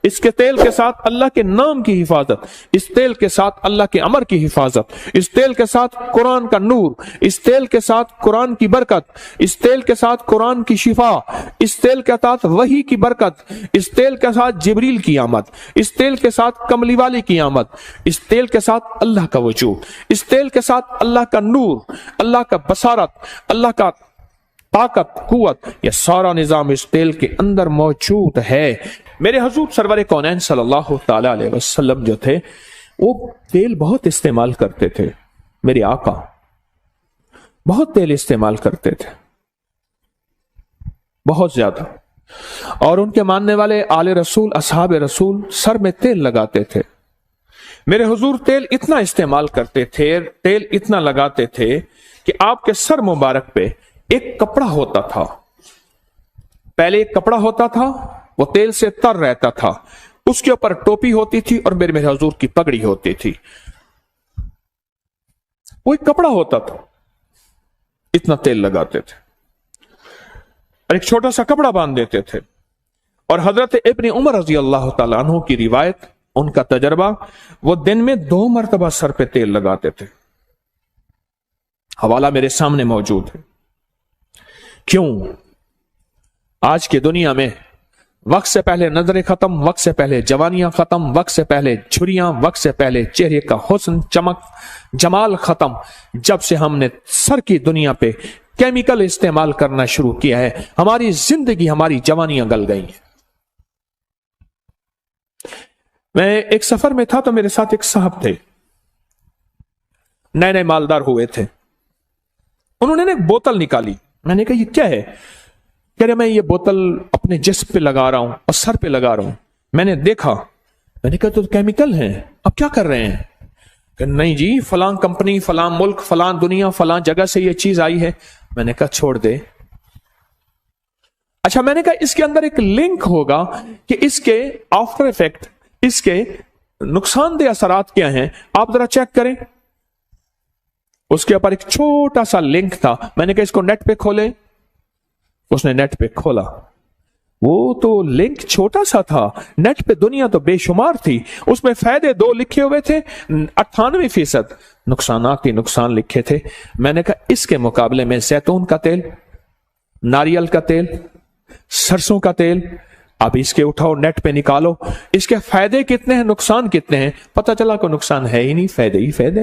اس کے تیل کے ساتھ اللہ کے نام کی حفاظت، اس تیل کے ساتھ اللہ کے امر کی حفاظت، اس تیل کے ساتھ قرآن کا نور، اس تیل کے ساتھ قرآن کی برکت، اس تیل کے ساتھ قرآن کی شفا، اس تیل کے ساتھ وحی کی برکت، اس تیل کے ساتھ جبریل کی آمد، اس تیل کے ساتھ کملی والی کی آمد، اس تیل کے ساتھ اللہ کا وجود، اس تیل کے ساتھ اللہ کا نور، اللہ کا بصارت، اللہ کا طاقت، قوت، یہ سارا نظام اس تیل کے اندر موجود ہے۔ میرے حضور سرور کونین صلی اللہ تعالی علیہ وسلم جو تھے وہ تیل بہت استعمال کرتے تھے، میرے آقا بہت تیل استعمال کرتے تھے، بہت زیادہ، اور ان کے ماننے والے آل رسول اصحاب رسول سر میں تیل لگاتے تھے۔ میرے حضور تیل اتنا استعمال کرتے تھے، تیل اتنا لگاتے تھے کہ آپ کے سر مبارک پہ ایک کپڑا ہوتا تھا، پہلے ایک کپڑا ہوتا تھا، وہ تیل سے تر رہتا تھا، اس کے اوپر ٹوپی ہوتی تھی اور میرے حضور کی پگڑی ہوتی تھی، وہ ایک کپڑا ہوتا تھا، اتنا تیل لگاتے تھے اور ایک چھوٹا سا کپڑا باندھ دیتے تھے۔ اور حضرت ابن عمر رضی اللہ تعالیٰ عنہ کی روایت، ان کا تجربہ، وہ دن میں 2 مرتبہ سر پہ تیل لگاتے تھے، حوالہ میرے سامنے موجود ہے۔ کیوں؟ آج کی دنیا میں وقت سے پہلے نظریں ختم، وقت سے پہلے جوانیاں ختم، وقت سے پہلے جھریاں، وقت سے پہلے چہرے کا حسن، چمک، جمال ختم، جب سے ہم نے سر کی دنیا پہ کیمیکل استعمال کرنا شروع کیا ہے، ہماری زندگی، ہماری جوانیاں گل گئی ہیں۔ میں ایک سفر میں تھا تو میرے ساتھ ایک صاحب تھے، نئے نئے مالدار ہوئے تھے، انہوں نے ایک بوتل نکالی، میں نے کہا یہ کیا ہے؟ کہہ رہے میں یہ بوتل اپنے جسم پہ لگا رہا ہوں اور سر پہ لگا رہا ہوں۔ میں نے دیکھا، میں نے کہا تو کیمیکل ہیں، اب کیا کر رہے ہیں؟ کہ نہیں جی، فلاں کمپنی، فلاں ملک، فلاں دنیا، فلاں جگہ سے یہ چیز آئی ہے۔ میں نے کہا چھوڑ دے۔ اچھا، میں نے کہا اس کے اندر ایک لنک ہوگا کہ اس کے آفٹر ایفیکٹ، اس کے نقصان دہ اثرات کیا ہیں، آپ ذرا چیک کریں۔ اس کے اوپر ایک چھوٹا سا لنک تھا، میں نے کہا اس کو نیٹ پہ کھولیں۔ اس نے نیٹ پہ کھولا، وہ تو لنک چھوٹا سا تھا، نیٹ پہ دنیا تو بے شمار تھی، اس میں فائدے 2 لکھے ہوئے تھے، 98% نقصانات ہی نقصان لکھے تھے۔ میں نے کہا اس کے مقابلے میں زیتون کا تیل، ناریل کا تیل، سرسوں کا تیل، اب اس کے اٹھاؤ، نیٹ پہ نکالو، اس کے فائدے کتنے ہیں، نقصان کتنے ہیں، پتہ چلا کوئی نقصان ہے ہی نہیں، فائدے ہی فائدے۔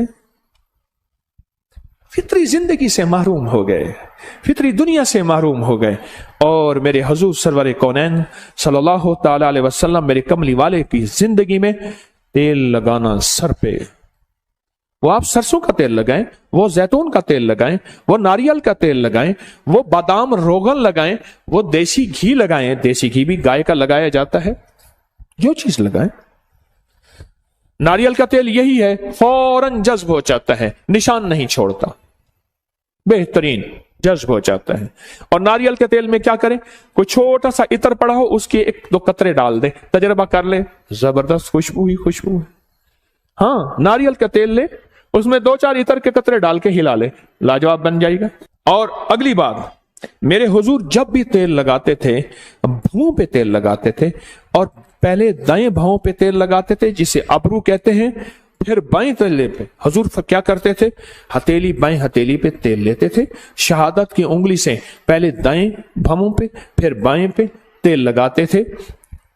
فطری زندگی سے محروم ہو گئے، فطری دنیا سے محروم ہو گئے، اور میرے حضور سرور کونین صلی اللہ تعالی علیہ وسلم، میرے کملی والے کی زندگی میں تیل لگانا سر پہ، وہ آپ سرسوں کا تیل لگائیں، وہ زیتون کا تیل لگائیں، وہ ناریل کا تیل لگائیں، وہ بادام روغن لگائیں، وہ دیسی گھی لگائیں، دیسی گھی بھی گائے کا لگایا جاتا ہے، جو چیز لگائیں۔ ناریل کا تیل یہی ہے، فوراً جذب ہو جاتا ہے، نشان نہیں چھوڑتا، بہترین جذب ہو جاتا ہے۔ اور ناریل کے تیل میں کیا کریں، کوئی چھوٹا سا عطر پڑا ہو، اس کے 1-2 قطرے ڈال دے، تجربہ کر لے، زبردست خوشبو ہی خوشبو ہے۔ ہاں، ناریل کا تیل لے، اس میں 2-4 عطر کے قطرے ڈال کے ہلا لے، لاجواب بن جائے گا۔ اور اگلی بات، میرے حضور جب بھی تیل لگاتے تھے، بھوؤں پہ تیل لگاتے تھے، اور پہلے دائیں بھاؤں پہ تیل لگاتے تھے جسے ابرو کہتے ہیں، پھر بائیں تلے پہ حضور کیا کرتے تھے، ہتھیلی، بائیں ہتھیلی پہ تیل لیتے تھے، شہادت کی انگلی سے پہلے دائیں بھووں پہ پھر بائیں پہ تیل لگاتے تھے،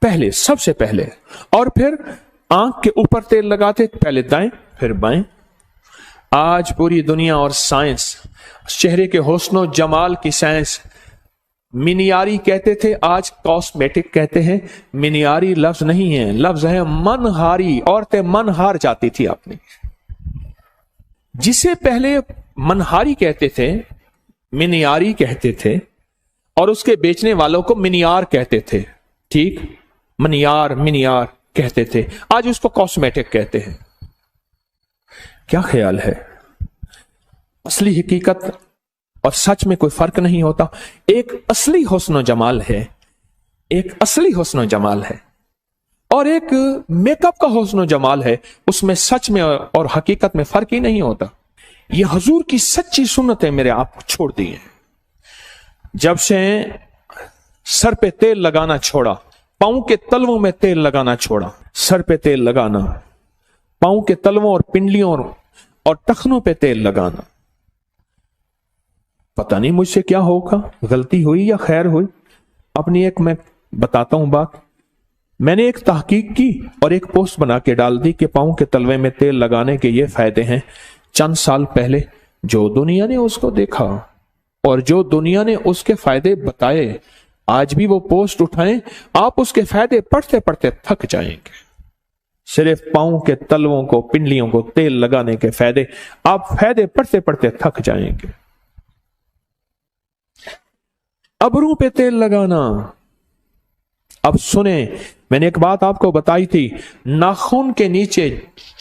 پہلے، سب سے پہلے، اور پھر آنکھ کے اوپر تیل لگاتے، پہلے دائیں پھر بائیں۔ آج پوری دنیا اور سائنس، چہرے کے حسن و جمال کی سائنس، منیاری کہتے تھے، آج کاسمیٹک کہتے ہیں۔ منیاری لفظ نہیں ہے، لفظ ہے منہاری، عورتیں منہار جاتی تھی اپنی، جسے پہلے منہاری کہتے تھے، منیاری کہتے تھے، اور اس کے بیچنے والوں کو منیار کہتے تھے، ٹھیک، منیار کہتے تھے، آج اس کو کاسمیٹک کہتے ہیں۔ کیا خیال ہے؟ اصلی حقیقت اور سچ میں کوئی فرق نہیں ہوتا۔ ایک اصلی حسن و جمال ہے، ایک اصلی حسن و جمال ہے، اور ایک میک اپ کا حسن و جمال ہے، اس میں سچ میں اور حقیقت میں فرق ہی نہیں ہوتا۔ یہ حضور کی سچی سنتیں میرے آپ کو چھوڑ دی ہیں۔ جب سے سر پہ تیل لگانا چھوڑا، पांव के तलवों में तेल लगाना छोड़ा, सर पे तेल लगाना, पांव के तलवों और पिंडलियों और टखनों पे तेल लगाना। पता नहीं मुझसे क्या होगा, गलती हुई या खैर हुई। अपनी एक मैं बताता हूं बात। मैंने एक तहकीक की और एक पोस्ट बना के डाल दी कि पांव के तलवे में तेल लगाने के ये फायदे हैं। चंद साल पहले जो दुनिया ने उसको देखा और जो दुनिया ने उसके फायदे बताए, आज भी वो पोस्ट उठाएं, आप उसके फायदे पढ़ते पढ़ते थक जाएंगे। सिर्फ पांव के तलवों को, पिंडलियों को तेल लगाने के फायदे, आप फायदे पढ़ते पढ़ते थक जाएंगे। अबरों पे तेल लगाना। अब सुने, मैंने एक बात आपको बताई थी, नाखून के नीचे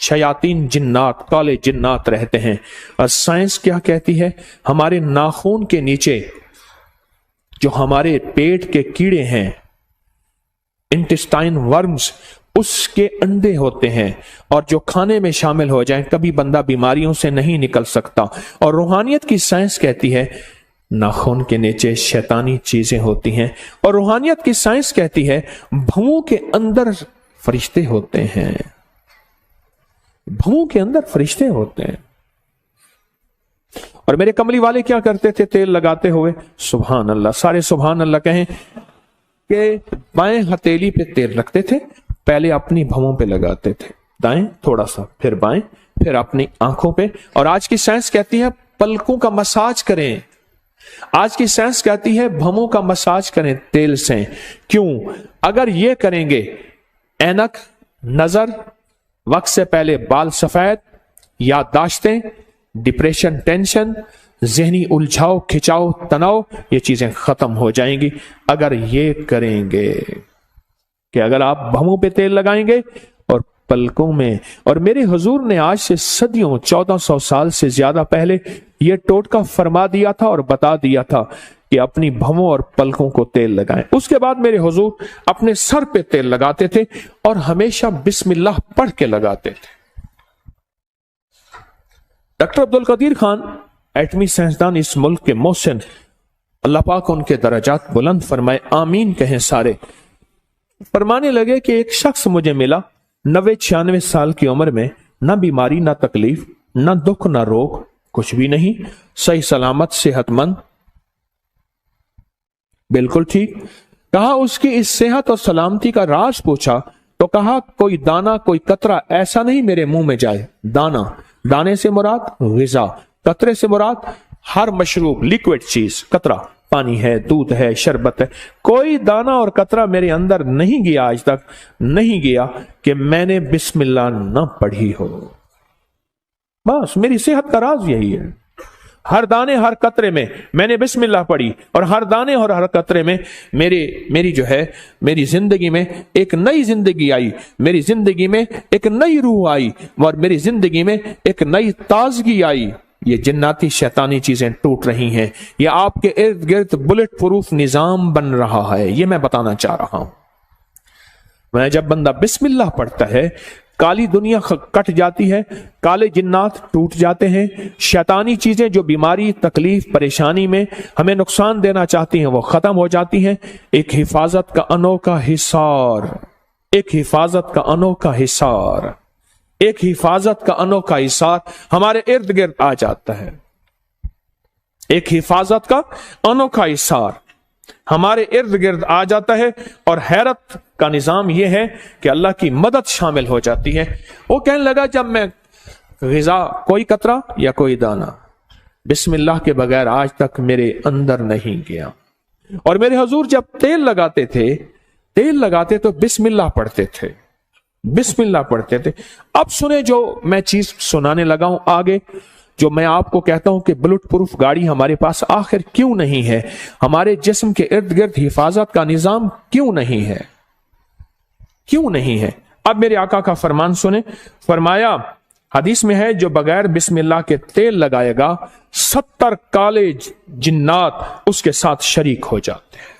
शयातीन जिन्नात, काले जिन्नात रहते हैं। और साइंस क्या कहती है, हमारे नाखून के नीचे जो हमारे पेट के कीड़े हैं, इंटेस्टाइन वर्म्स, उसके अंडे होते हैं और जो खाने में शामिल हो जाएं, कभी बंदा बीमारियों से नहीं निकल सकता। और रूहानियत की साइंस कहती है नाखून के नीचे शैतानी चीजें होती हैं, और रूहानियत की साइंस कहती है भवों के अंदर फरिश्ते होते हैं, भवों के अंदर फरिश्ते होते हैं। और मेरे कमली वाले क्या करते थे तेल लगाते हुए? सुभान अल्लाह, सारे सुभान अल्लाह कहें, कि बाएं हथेली पे तेल रखते थे, पहले अपनी भवों पे लगाते थे, दाएं थोड़ा सा, फिर बाएं, फिर अपनी आंखों पे। और आज की साइंस कहती है पलकों का मसाज करें। आज की साइंस कहती है भवों का मसाज करें तेल से। क्यों? अगर ये करेंगे, ऐनक, नजर, वक्त से पहले बाल सफेद, याददाश्तें, डिप्रेशन, टेंशन, जहनी उलझाव, खिंचाव, तनाव, ये चीजें खत्म हो जाएंगी अगर ये करेंगे कि अगर आप भवों पे तेल लगाएंगे और पलकों में। और मेरे हुजूर ने आज से सदियों, 1400 साल से ज्यादा पहले यह टोटका फरमा दिया था और बता दिया था कि अपनी भवों और पलकों को तेल लगाएं। उसके बाद मेरे हुजूर अपने सर पे तेल लगाते थे और हमेशा बिस्मिल्लाह पढ़ के लगाते थे। डॉक्टर अब्दुल कदीर खान, एटमी साइंसदान इस मुल्क के मोहसिन, अल्लाह पाक उनके दर्जात बुलंद फरमाए, आमीन कहें सारे, फरमाने लगे कि एक शख्स मुझे मिला 90-96 साल की उम्र में, ना बीमारी, ना तकलीफ, ना दुख, ना रोग, कुछ भी नहीं, सही सलामत, सेहतमंद, बिल्कुल ठीक। कहा उसकी इस सेहत और सलामती का राज पूछा तो कहा कोई दाना, कोई कतरा ऐसा नहीं मेरे मुंह में जाए। दाना, दाने से मुराद ग़िज़ा, कतरे से मुराद हर मशरूब, लिक्विड चीज, कतरा पानी है, दूध है, शरबत है, कोई दाना और कतरा मेरे अंदर नहीं गया, आज तक नहीं गया कि मैंने बिस्मिल्लाह न पढ़ी हो। बस मेरी सेहत का राज यही है। हर दाने हर कतरे में मैंने बिस्मिल्लाह पढ़ी और हर दाने और हर कतरे में मेरी जो है, मेरी जिंदगी में एक नई जिंदगी आई, मेरी जिंदगी में एक नई रूह आई और मेरी जिंदगी में एक नई ताजगी आई। ये जिन्नाती शैतानी चीजें टूट रही हैं, ये आपके इर्द गिर्द बुलेट प्रूफ निजाम बन रहा है, ये मैं बताना चाह रहा हूं। मैं जब बंदा बिस्मिल्लाह पढ़ता है, काली दुनिया कट जाती है, काले जिन्नात टूट जाते हैं, शैतानी चीजें जो बीमारी, तकलीफ, परेशानी में हमें नुकसान देना चाहती हैं वो खत्म हो जाती हैं। एक हिफाजत का अनोखा हिसार, एक हिफाजत का अनोखा हिसार, एक हिफाजत का अनोखा हिसार हमारे इर्द गिर्द आ जाता है। एक हिफाजत का अनोखा हिसार हमारे इर्द गिर्द आ जाता है और हैरत का निजाम यह है कि अल्लाह की मदद शामिल हो जाती है। वो कहने लगा जब मैं ग़िज़ा, कोई कतरा या कोई दाना बिस्मिल्लाह के बगैर आज तक मेरे अंदर नहीं गया। और मेरे हुजूर जब तेल लगाते तो बिस्मिल्लाह पढ़ते थे, बिस्मिल्लाह पढ़ते थे। अब सुने जो मैं चीज सुनाने लगा हूं आगे, जो मैं आपको कहता हूं कि बुलेट प्रूफ गाड़ी हमारे पास आखिर क्यों नहीं है, हमारे जिस्म के इर्द गिर्द हिफाजत का निजाम क्यों नहीं है, क्यों नहीं है। अब मेरे आका का फरमान सुने, फरमाया हदीस में है जो बगैर बिस्मिल्लाह के तेल लगाएगा 70 काले जिन्नात उसके साथ शरीक हो जाते हैं।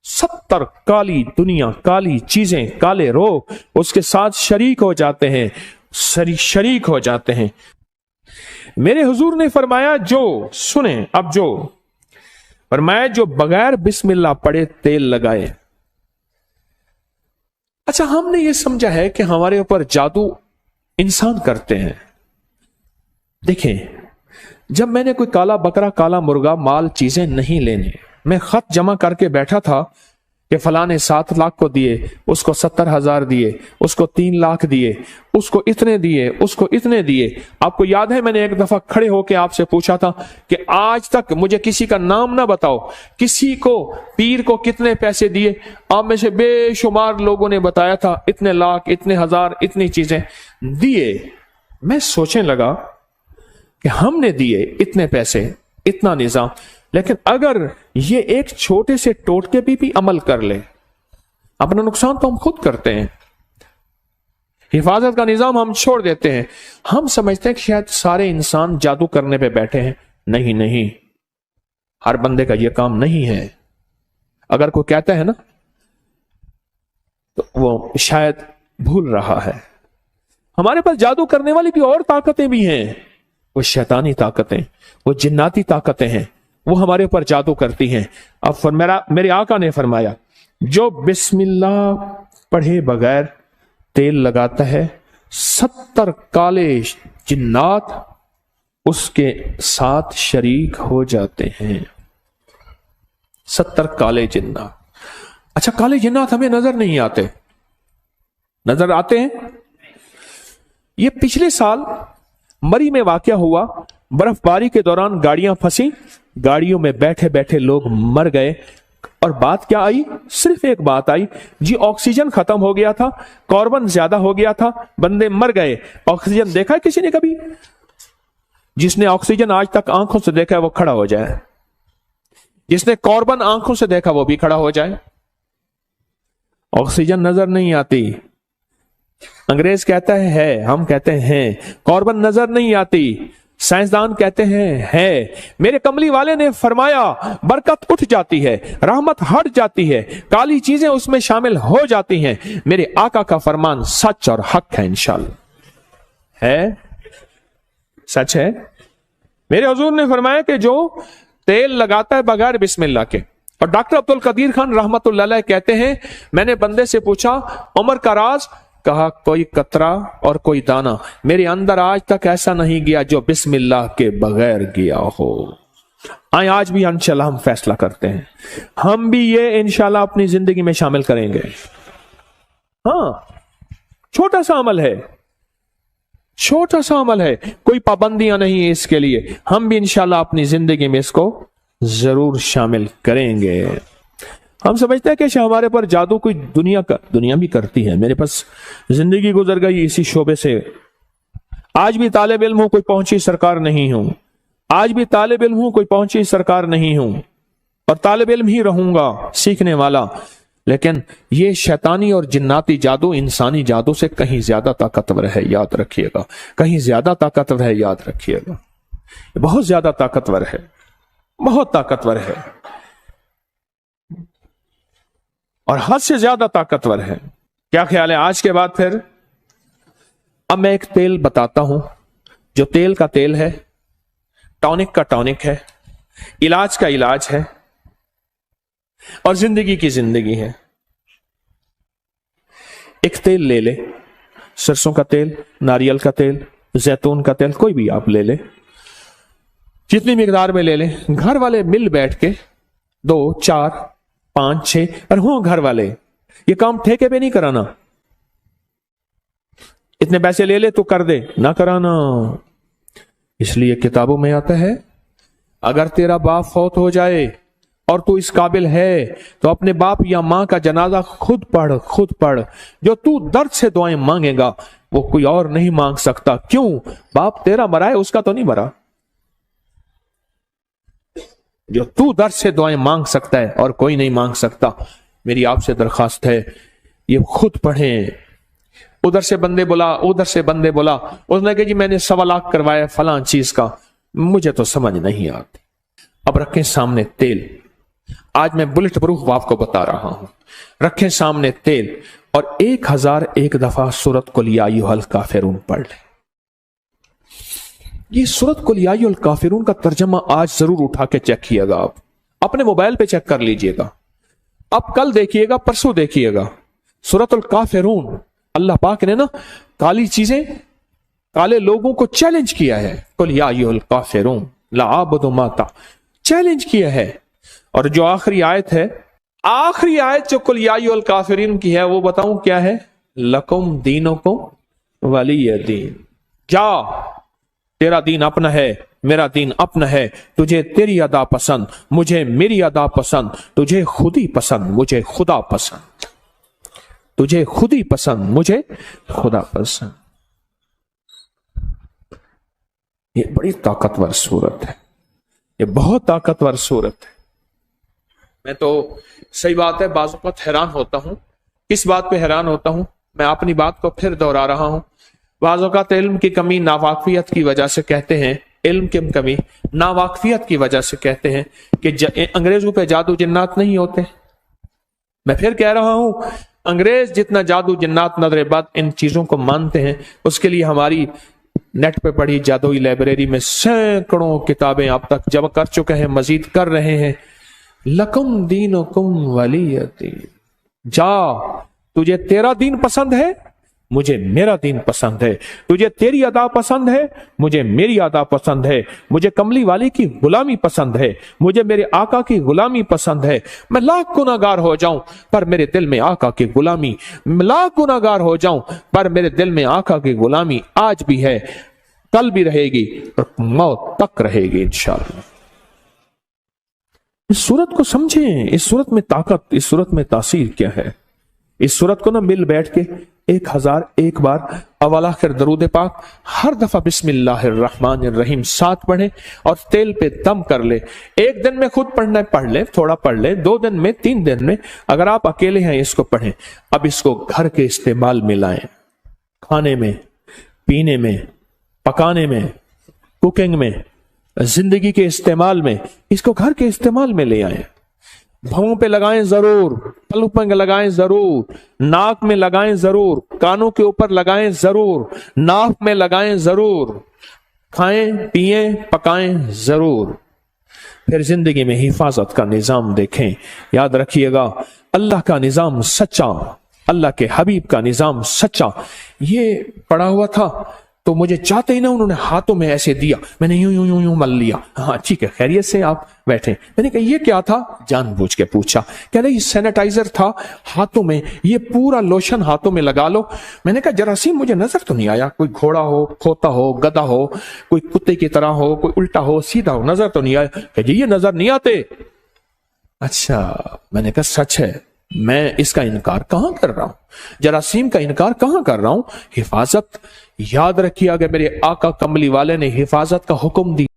70 काली दुनिया, काली चीजें, काले रोग उसके साथ शरीक हो जाते हैं, शरीक हो जाते हैं। मेरे हुजूर ने फरमाया जो सुने, अब जो फरमाया जो बगैर बिस्मिल्लाह पढ़े तेल लगाए, अच्छा, हमने ये समझा है कि हमारे ऊपर जादू इंसान करते हैं। देखें, जब मैंने कोई काला बकरा, काला मुर्गा, माल, चीजें नहीं लेने, मैं खत जमा करके बैठा था कि फलां ने 7 लाख को दिए, उसको 70,000 दिए, उसको 3 लाख दिए, उसको इतने दिए, उसको इतने दिए। आपको याद है मैंने एक दफा खड़े होकर आपसे पूछा था कि आज तक मुझे किसी का नाम ना बताओ, किसी को, पीर को कितने पैसे दिए। आप में से बेशुमार लोगों ने बताया था इतने लाख, इतने हजार, इतनी चीजें दिए। मैं सोचने लगा कि हमने दिए इतने पैसे, इतना निजाम, लेकिन अगर ये एक छोटे से टोटके पे भी अमल कर ले, अपना नुकसान तो हम खुद करते हैं। हिफाजत का निजाम हम छोड़ देते हैं। हम समझते हैं कि शायद सारे इंसान जादू करने पे बैठे हैं। नहीं नहीं, हर बंदे का यह काम नहीं है। अगर कोई कहता है ना, तो वो शायद भूल रहा है। हमारे पास जादू करने वाली भी और ताकतें भी हैं। वो शैतानी ताकतें, वो जिन्नाती ताकतें हैं, वो हमारे ऊपर जादू करती हैं। अब मेरे आका ने फरमाया, जो बिस्मिल्लाह पढ़े बगैर तेल लगाता है, 70 काले जिन्नात उसके साथ शरीक हो जाते हैं। 70 काले जिन्नात। अच्छा, काले जिन्नात हमें नजर नहीं आते, नजर आते हैं। ये पिछले साल मरी में वाकया हुआ। बर्फबारी के दौरान गाड़ियां फंसी, गाड़ियों में बैठे बैठे लोग मर गए। और बात क्या आई? सिर्फ एक बात आई जी, ऑक्सीजन खत्म हो गया था, कार्बन ज्यादा हो गया था, बंदे मर गए। ऑक्सीजन देखा है किसी ने कभी? जिसने ऑक्सीजन आज तक आंखों से देखा है वो खड़ा हो जाए, जिसने कार्बन आंखों से देखा वो भी खड़ा हो जाए। ऑक्सीजन नजर नहीं आती। अंग्रेज कहता है, हम कहते हैं कार्बन नजर नहीं आती। साइंसदान कहते हैं है। मेरे कमली वाले ने फरमाया, बरकत उठ जाती है, रहमत हट जाती है, काली चीजें उसमें शामिल हो जाती हैं। मेरे आका का फरमान सच और हक है, इंशाअल्लाह है, सच है। मेरे हुजूर ने फरमाया कि जो तेल लगाता है बगैर बिस्मिल्लाह के। और डॉक्टर अब्दुल कदीर खान रहमतुल्लाह अलैह कहते हैं, मैंने बंदे से पूछा उम्र का राज, कहा कोई कतरा और कोई दाना मेरे अंदर आज तक ऐसा नहीं गया जो बिस्मिल्लाह के बगैर गया हो। आज भी इंशाल्लाह हम फैसला करते हैं, हम भी ये इंशाल्लाह अपनी जिंदगी में शामिल करेंगे। हाँ, छोटा सा अमल है, छोटा सा अमल है, कोई पाबंदियां नहीं है इसके लिए। हम भी इंशाल्लाह अपनी जिंदगी में इसको जरूर शामिल करेंगे। हम समझते हैं कि हमारे पर जादू कोई दुनिया भी करती है। मेरे पास जिंदगी गुजर गई इसी शोबे से। आज भी तालिब इल्म हूं, कोई पहुंची सरकार नहीं हूं। आज भी तालिब इल्म हूं, कोई पहुंची सरकार नहीं हूं, और तालिब इल्म ही रहूंगा, सीखने वाला। लेकिन ये शैतानी और जिन्नाती जादू इंसानी जादू से कहीं ज्यादा ताकतवर है, याद रखिएगा। कहीं ज्यादा ताकतवर है, याद रखिएगा। बहुत ज्यादा ताकतवर है, बहुत ताकतवर है, और हद से ज्यादा ताकतवर है। क्या ख्याल है आज के बाद? फिर अब मैं एक तेल बताता हूं, जो तेल का तेल है, टॉनिक का टॉनिक है, इलाज का इलाज है, और जिंदगी की जिंदगी है। एक तेल ले ले, सरसों का तेल, नारियल का तेल, जैतून का तेल, कोई भी आप ले ले, जितनी मिकदार में ले ले। घर वाले मिल बैठ के 2, 4, 5, 6 और हो घर वाले, ये काम ठेके पे नहीं कराना। इतने पैसे ले ले तो कर दे, ना कराना। इसलिए किताबों में आता है, अगर तेरा बाप फौत हो जाए और तू इस काबिल है तो अपने बाप या मां का जनाजा खुद पढ़, खुद पढ़। जो तू दर्द से दुआएं मांगेगा वो कोई और नहीं मांग सकता। क्यों? बाप तेरा मरा है, उसका तो नहीं मरा। जो तू दर्द से दुआएं मांग सकता है और कोई नहीं मांग सकता। मेरी आपसे दरखास्त है, ये खुद पढ़ें। उधर से बंदे बोला, उधर से बंदे बोला, उसने कहा जी मैंने 1.25 लाख करवाया फलां चीज का, मुझे तो समझ नहीं आती। अब रखें सामने तेल, आज मैं बुलेट प्रूफ आपको बता रहा हूं। रखें सामने तेल और 1001 दफा सूरत कुल या अय्युहल काफिरून पढ़ लें। ये सूरत कुल या अय्युहल काफिरून का तर्जमा आज जरूर उठा के चेक कीजिएगा। आप अपने मोबाइल पे चेक कर लीजिएगा। अब कल देखिएगा, परसों देखिएगा, सूरत अल-काफिरून, अल्लाह पाक ने ना काली चीजें, काले लोगों को चैलेंज किया है। कुल या अय्युहल काफिरून ला अअबुदु मा ता, चैलेंज किया है। और जो आखिरी आयत है, आखिरी आयत जो कुल या अय्युहल काफिरून की है, वो बताऊं क्या है? लकुम दीनुकुम वलिय दीन। जा, तेरा दीन अपना है, मेरा दीन अपना है। तुझे तेरी अदा पसंद, मुझे मेरी अदा पसंद। तुझे खुद ही पसंद, मुझे खुदा पसंद। तुझे खुद ही पसंद, मुझे खुदा पसंद। ये बड़ी ताकतवर सूरत है, ये बहुत ताकतवर सूरत है। मैं तो सही बात है बाज़ वक़्त हैरान होता हूं। किस बात पे हैरान होता हूं? मैं अपनी बात को फिर दोहरा रहा हूं। बाज़ वक़्त इल्म की कमी नावाकफियत की वजह से कहते हैं, इल्म की कमी नावाकफियत की वजह से कहते हैं कि अंग्रेजों पे जादू जिन्नात नहीं होते। मैं फिर कह रहा हूं, अंग्रेज जितना जादू जिन्नात नजर बद इन चीजों को मानते हैं, उसके लिए हमारी नेट पे पड़ी जादुई लाइब्रेरी में सैकड़ों किताबें अब तक जमा कर चुके हैं, मजीद कर रहे हैं। लकुम दीनुकुम वलिय दीन। जा, तुझे तेरा दीन पसंद है, मुझे मेरा दीन पसंद है। तुझे तेरी अदा पसंद है, मुझे मेरी अदा पसंद है। मुझे कमली वाली की गुलामी पसंद है, मुझे मेरे आका की गुलामी पसंद है। मैं लाख गुनाहगार हो जाऊं पर मेरे दिल में आका की गुलामी, लाख गुनाहगार हो जाऊं पर मेरे दिल में आका की गुलामी आज भी है, कल भी रहेगी और मौत तक रहेगी इंशाअल्लाह। इस सूरत को समझें, इस सूरत में ताकत, इस सूरत में तासीर क्या है। इस सूरत को ना मिल बैठ के 1001 बार अव्वल आखिर दरूद पाक हर दफा बिस्मिल्लाहिर्रहमानिर्रहीम 7 पढ़े और तेल पे दम कर ले। एक दिन में खुद पढ़ना है पढ़ ले, थोड़ा पढ़ ले, 2 दिन में, 3 दिन में, अगर आप अकेले हैं इसको पढ़ें। अब इसको घर के इस्तेमाल में लाएं, खाने में, पीने में, पकाने में, कुकिंग में, जिंदगी के इस्तेमाल में, इसको घर के इस्तेमाल में ले आए। भवों पे लगाएं जरूर, पल्लू पे लगाएं जरूर, नाक में लगाएं जरूर, कानों के ऊपर लगाएं जरूर, नाक में लगाएं जरूर, खाएं पिएं पकाएं जरूर। फिर जिंदगी में हिफाजत का निजाम देखें। याद रखिएगा, अल्लाह का निजाम सच्चा, अल्लाह के हबीब का निजाम सच्चा। ये पड़ा हुआ था तो मुझे चाहते ही ना उन्होंने हाथों में ऐसे दिया, मैंने यूं यूं यूं यूं मल लिया। हाँ ठीक है, खैरियत से आप बैठे। मैंने कहा ये क्या था? जानबूझ के पूछा। कह रहे ये सैनिटाइजर था हाथों में, ये पूरा लोशन हाथों में लगा लो। मैंने कहा जरासीम मुझे नजर तो नहीं आया, कोई घोड़ा हो, खोता हो, गधा हो, कोई कुत्ते की तरह हो, कोई उल्टा हो, सीधा हो, नजर तो नहीं आया। कह जी ये नजर नहीं आते। अच्छा, मैंने कहा सच है, मैं इसका इनकार कहां कर रहा हूं, जरासीम का इनकार कहां कर रहा हूं। हिफाजत याद रखिए, अगर मेरे आका कमली वाले ने हिफाजत का हुक्म दिया